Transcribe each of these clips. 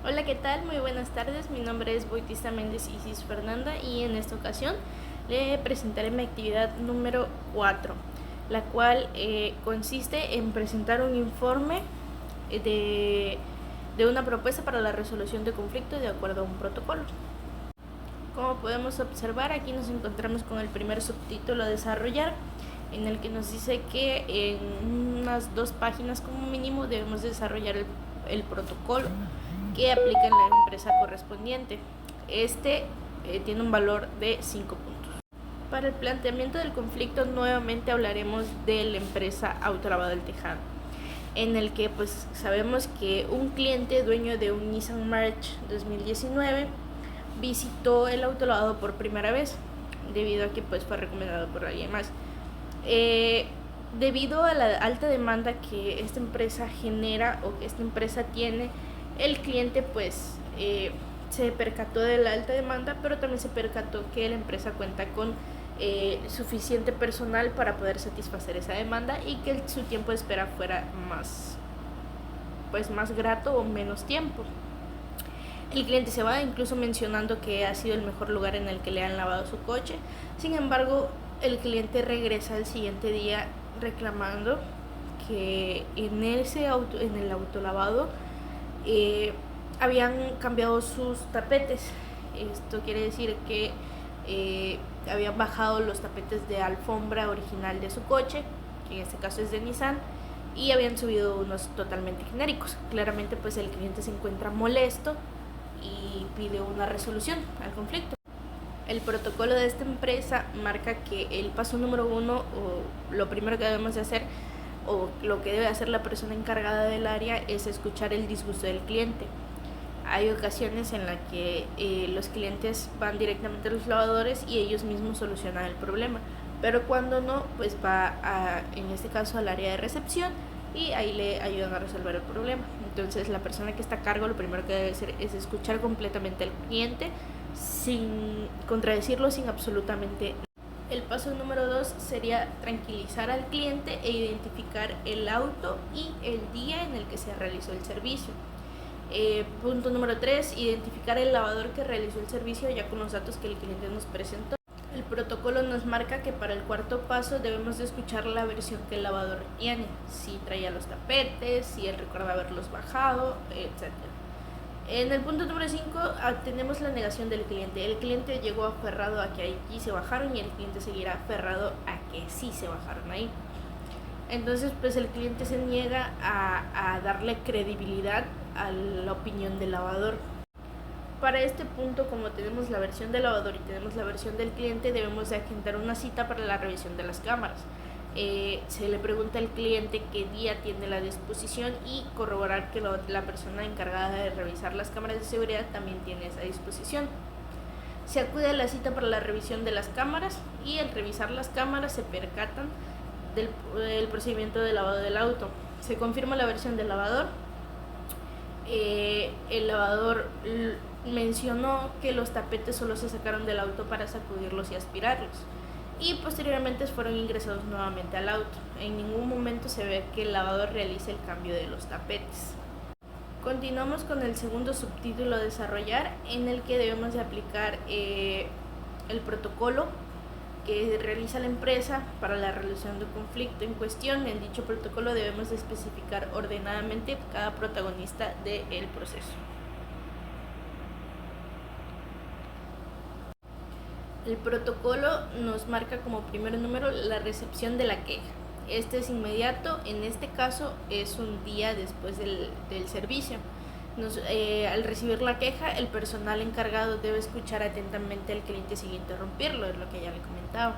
Hola, ¿qué tal? Muy buenas tardes. Mi nombre es Boitista Méndez Isis Fernanda y en esta ocasión le presentaré mi actividad número 4, la cual consiste en presentar un informe de una propuesta para la resolución de conflicto de acuerdo a un protocolo. Como podemos observar, aquí nos encontramos con el primer subtítulo a desarrollar, en el que nos dice que en unas 2 páginas como mínimo debemos desarrollar el protocolo que aplica en la empresa correspondiente. Tiene un valor de 5 puntos. Para el planteamiento del conflicto nuevamente hablaremos de la empresa Autolavado del Tejado, en el que pues sabemos que un cliente dueño de un Nissan March 2019 visitó el autolavado por primera vez debido a que pues fue recomendado por alguien más. Debido a la alta demanda que esta empresa genera o que esta empresa tiene, el cliente pues se percató de la alta demanda, pero también se percató que la empresa cuenta con suficiente personal para poder satisfacer esa demanda y que su tiempo de espera fuera más grato o menos tiempo. El cliente se va incluso mencionando que ha sido el mejor lugar en el que le han lavado su coche. Sin embargo, el cliente regresa el siguiente día reclamando que en el autolavado habían cambiado sus tapetes. Esto quiere decir que habían bajado los tapetes de alfombra original de su coche, que en este caso es de Nissan, y habían subido unos totalmente genéricos. Claramente pues el cliente se encuentra molesto y pide una resolución al conflicto. El protocolo de esta empresa marca que el paso número 1, o lo primero que debemos de hacer, o lo que debe hacer la persona encargada del área, es escuchar el disgusto del cliente. Hay ocasiones en las que los clientes van directamente a los lavadores y ellos mismos solucionan el problema, pero cuando no, pues en este caso al área de recepción, y ahí le ayudan a resolver el problema. Entonces la persona que está a cargo lo primero que debe hacer es escuchar completamente al cliente sin contradecirlo, sin absolutamente nada. El paso número 2 sería tranquilizar al cliente e identificar el auto y el día en el que se realizó el servicio. Punto número 3, identificar el lavador que realizó el servicio ya con los datos que el cliente nos presentó. El protocolo nos marca que para el cuarto paso debemos de escuchar la versión que el lavador tiene, si traía los tapetes, si él recuerda haberlos bajado, etc. En el punto número 5 tenemos la negación del cliente. El cliente llegó aferrado a que allí se bajaron y el cliente seguirá aferrado a que sí se bajaron ahí. Entonces pues el cliente se niega a darle credibilidad a la opinión del lavador. Para este punto, como tenemos la versión del lavador y tenemos la versión del cliente, debemos de agendar una cita para la revisión de las cámaras. Se le pregunta al cliente qué día tiene la disposición y corroborar que la persona encargada de revisar las cámaras de seguridad también tiene esa disposición. Se acude a la cita para la revisión de las cámaras y al revisar las cámaras se percatan del procedimiento de lavado del auto. Se confirma la versión del lavador. El lavador mencionó que los tapetes solo se sacaron del auto para sacudirlos y aspirarlos, y posteriormente fueron ingresados nuevamente al auto. En ningún momento se ve que el lavador realice el cambio de los tapetes. Continuamos con el segundo subtítulo a desarrollar, en el que debemos de aplicar el protocolo que realiza la empresa para la resolución de conflicto en cuestión. En dicho protocolo debemos de especificar ordenadamente cada protagonista del proceso. El protocolo nos marca como primer número la recepción de la queja. Este es inmediato, en este caso es un día después del servicio. Al recibir la queja, el personal encargado debe escuchar atentamente al cliente sin interrumpirlo, es lo que ya le comentaba.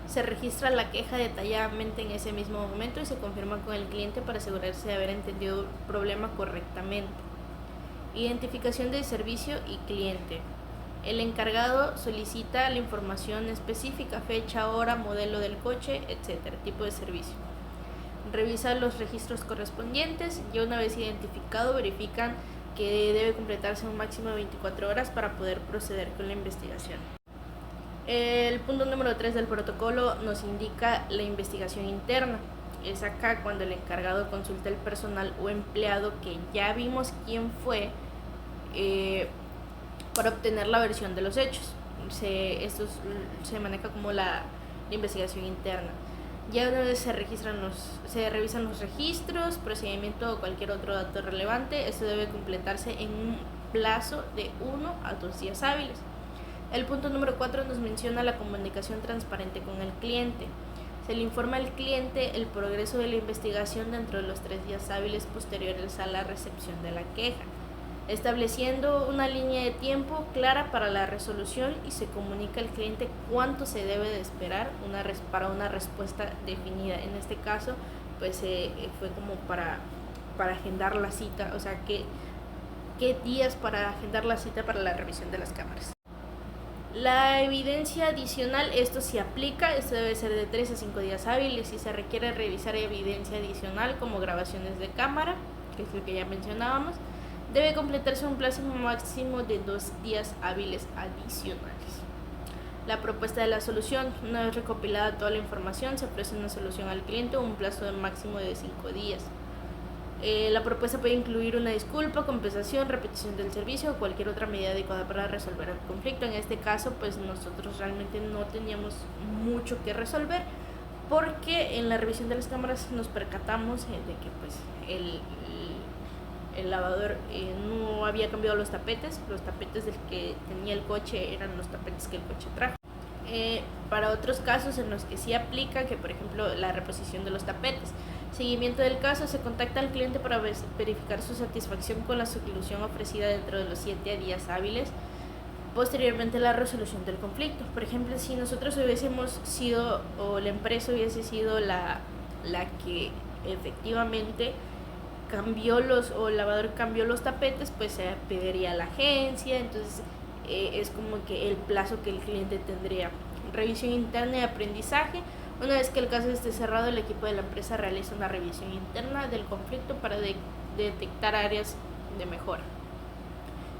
Se registra la queja detalladamente en ese mismo momento y se confirma con el cliente para asegurarse de haber entendido el problema correctamente. Identificación del servicio y cliente. El encargado solicita la información específica, fecha, hora, modelo del coche, etc., tipo de servicio. Revisa los registros correspondientes y una vez identificado verifican que debe completarse un máximo de 24 horas para poder proceder con la investigación. El punto número 3 del protocolo nos indica la investigación interna. Es acá cuando el encargado consulta al personal o empleado que ya vimos quién fue para obtener la versión de los hechos. Esto se maneja como la investigación interna. Ya una vez se revisan los registros, procedimiento o cualquier otro dato relevante, esto debe completarse en un plazo de 1 a 2 días hábiles. El punto número 4 nos menciona la comunicación transparente con el cliente. Se le informa al cliente el progreso de la investigación dentro de los 3 días hábiles posteriores a la recepción de la queja, estableciendo una línea de tiempo clara para la resolución, y se comunica al cliente cuánto se debe de esperar para una respuesta definida. En este caso, pues fue como para agendar la cita, o sea, qué días para agendar la cita para la revisión de las cámaras. La evidencia adicional, esto sí aplica, esto debe ser de 3 a 5 días hábiles. Si se requiere revisar evidencia adicional como grabaciones de cámara, que es lo que ya mencionábamos, debe completarse un plazo máximo de 2 días hábiles adicionales. La propuesta de la solución: una vez recopilada toda la información, se ofrece una solución al cliente un plazo de máximo de 5 días. La propuesta puede incluir una disculpa, compensación, repetición del servicio o cualquier otra medida adecuada para resolver el conflicto. En este caso, pues nosotros realmente no teníamos mucho que resolver, porque en la revisión de las cámaras nos percatamos de que pues el lavador no había cambiado los tapetes del que tenía el coche eran los tapetes que el coche trajo. Para otros casos en los que sí aplica, que por ejemplo la reposición de los tapetes, seguimiento del caso, se contacta al cliente para verificar su satisfacción con la solución ofrecida dentro de los 7 días hábiles posteriormente a la resolución del conflicto. Por ejemplo, si nosotros hubiésemos sido, o la empresa hubiese sido la que efectivamente el lavador cambió los tapetes, pues se pediría a la agencia. Entonces es como que el plazo que el cliente tendría. Revisión interna y aprendizaje: una vez que el caso esté cerrado, el equipo de la empresa realiza una revisión interna del conflicto para detectar áreas de mejora.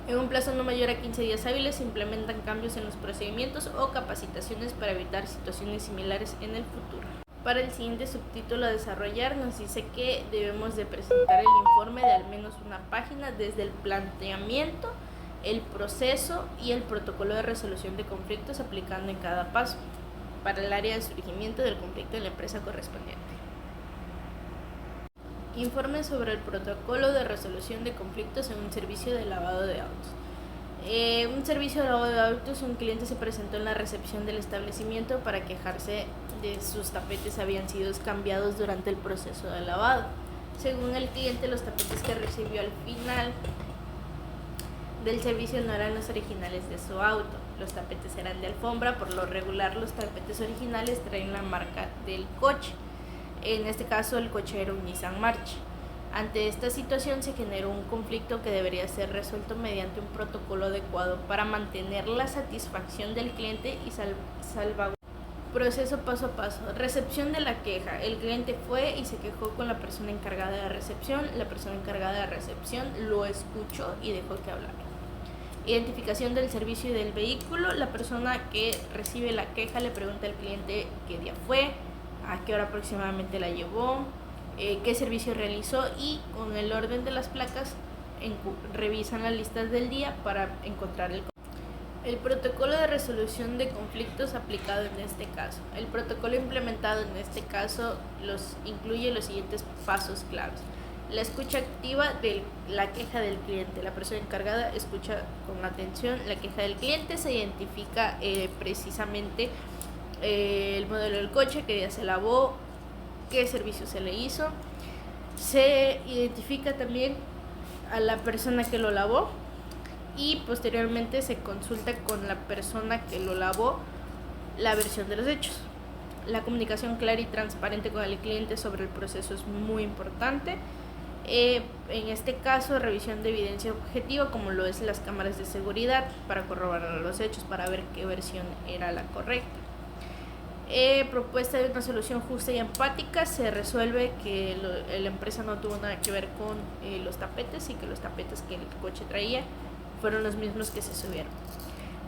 En un plazo no mayor a 15 días hábiles se implementan cambios en los procedimientos o capacitaciones para evitar situaciones similares en el futuro. Para el siguiente subtítulo a desarrollar, nos dice que debemos de presentar el informe de al menos una página desde el planteamiento, el proceso y el protocolo de resolución de conflictos, aplicando en cada paso para el área de surgimiento del conflicto en la empresa correspondiente. Informe sobre el protocolo de resolución de conflictos en un servicio de lavado de autos. Un servicio de lavado de autos: un cliente se presentó en la recepción del establecimiento para quejarse de sus tapetes habían sido cambiados durante el proceso de lavado. Según el cliente, los tapetes que recibió al final del servicio no eran los originales de su auto. Los tapetes eran de alfombra. Por lo regular, los tapetes originales traen la marca del coche. En este caso, el coche era un Nissan March. Ante esta situación se generó un conflicto que debería ser resuelto mediante un protocolo adecuado para mantener la satisfacción del cliente y salvaguardar. Proceso paso a paso. Recepción de la queja. El cliente fue y se quejó con la persona encargada de recepción. La persona encargada de recepción lo escuchó y dejó que hablara. Identificación del servicio y del vehículo. La persona que recibe la queja le pregunta al cliente qué día fue, a qué hora aproximadamente la llevó, qué servicio realizó, y con el orden de las placas revisan las listas del día para encontrar el protocolo de resolución de conflictos aplicado en este caso. El protocolo implementado en este caso incluye los siguientes pasos claves. La escucha activa de la queja del cliente. La persona encargada escucha con atención la queja del cliente. Se identifica precisamente el modelo del coche, qué día se lavó, qué servicio se le hizo. Se identifica también a la persona que lo lavó, y posteriormente se consulta con la persona que lo lavó la versión de los hechos. La comunicación clara y transparente con el cliente sobre el proceso es muy importante. En este caso, revisión de evidencia objetiva, como lo es las cámaras de seguridad, para corroborar los hechos, para ver qué versión era la correcta. Propuesta de una solución justa y empática. Se resuelve que la empresa no tuvo nada que ver con los tapetes, y que los tapetes que el coche traía fueron los mismos que se subieron.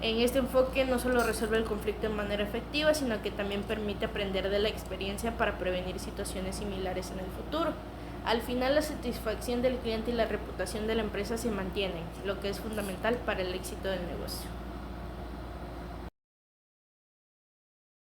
En este enfoque no solo resuelve el conflicto de manera efectiva, sino que también permite aprender de la experiencia para prevenir situaciones similares en el futuro. Al final la satisfacción del cliente y la reputación de la empresa se mantienen, lo que es fundamental para el éxito del negocio.